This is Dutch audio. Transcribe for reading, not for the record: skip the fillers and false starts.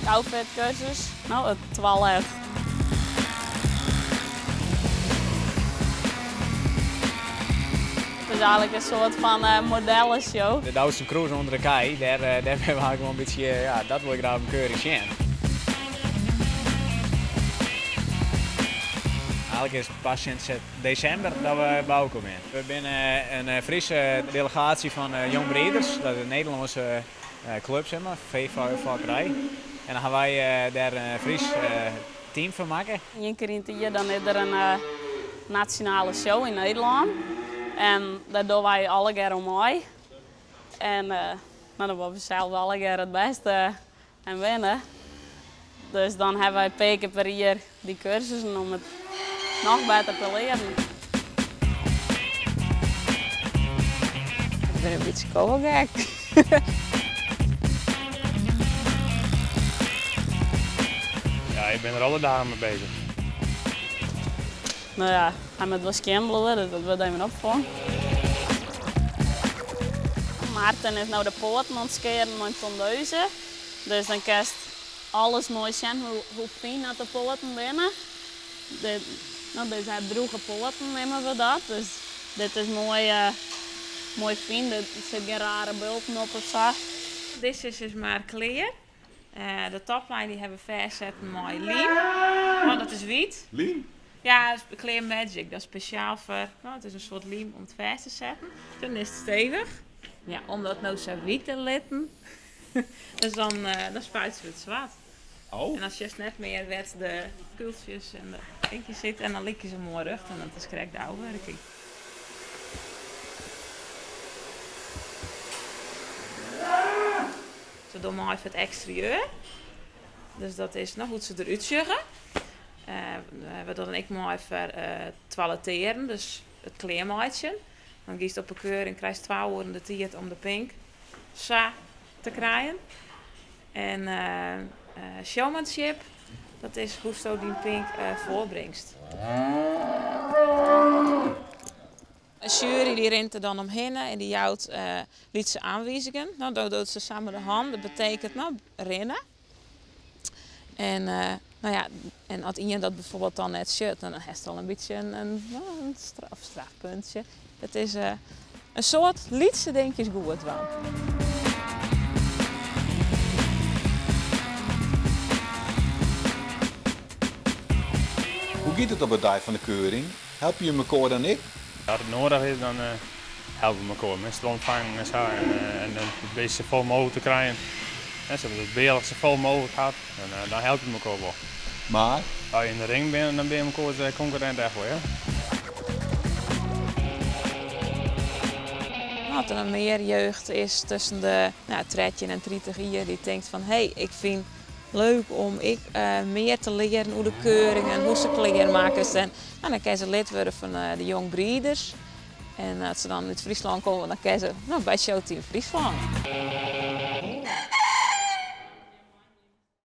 outfit cursus. Nou, het toilet. Het is eigenlijk een soort van modellenshow. De Douwse cruise onder de kei, daar ben we eigenlijk wel een beetje, ja, dat wil ik graag een keurig zien. Eigenlijk is het pas sinds december dat we bouwen komen. We zijn een Friese delegatie van Jong Breeders, dat is een Nederlandse club, zeg maar, veevakkerij. En dan gaan wij daar een Fries team van maken. Eén keer in het jaar dan is er een nationale show in Nederland. En daar doen wij alle keer om mee. En nou, dan worden we zelf alle keer het beste en winnen. Dus dan hebben wij 2 keer per jaar die cursussen om het nog beter te leren. Ik ben een beetje kogelgek. Ja, ik ben er alle dagen mee bezig. Nou ja, hij moet wel scamblen, dus dat wordt even opvangen. Maarten is nou de poorten aan het skeren met tondeuzen. Dus dan kan je alles mooi zien hoe fijn dat de poorten binnen. Dus hij droege poorten nemen we dat. Dus dit is mooi fijn. Er zit geen rare bulten op of zo. Dit is dus maar kleer. De toplijn die hebben we verzetten met lijm. Oh, dat is wit. Lien? Ja, dat is Clear Magic. Dat is speciaal voor, nou, het is een soort lijm om het vast te zetten. Dan is het stevig. Ja, om dat nou zo wit te letten, dus dan spuiten we het zwart. Oh. En als je net meer werd de kultjes en de vinkjes zit en dan lik je ze mooi rug en dat is correct de uitwerking. Ze doen maar even het exterieur. Dus dat is nog hoe ze eruit zeggen. We doen ik maar even toiletteren, dus het kleermaatje. Dan kiest op een keur en krijgt 12 uur de tijd om de pink sa te krijgen. En showmanship, dat is hoe zo die pink voorbrengt. Een jury die rent er dan omheen en die houdt lietse aanwijzingen. Nou, dan doet ze samen de hand, dat betekent nou rennen. En nou ja, en als iemand dat bijvoorbeeld dan net shirt, dan heeft het al een beetje een strafpuntje. Het is een soort liedje, denk ik, is goed wel. Hoe gaat het op het dag van de keuring? Help je elkaar dan ik? Als het nodig is, dan helpen we elkaar met stroomvangen en zo. En het beest zo vol mogelijk te krijgen. En ze hebben het beeld zo vol mogelijk gehad. En dan helpen we elkaar wel. Maar? Als je in de ring bent, dan ben je elkaar concurrent echt wel, ja. Als er een meer jeugd is tussen de 13 en 30 jaar die denkt van hé, ik vind leuk om meer te leren hoe de keuringen en hoe ze kleermakers zijn. En dan kan ze lid worden van de Jong Breeders. En als ze dan uit Friesland komen, dan kan ze bij Showteam Friesland.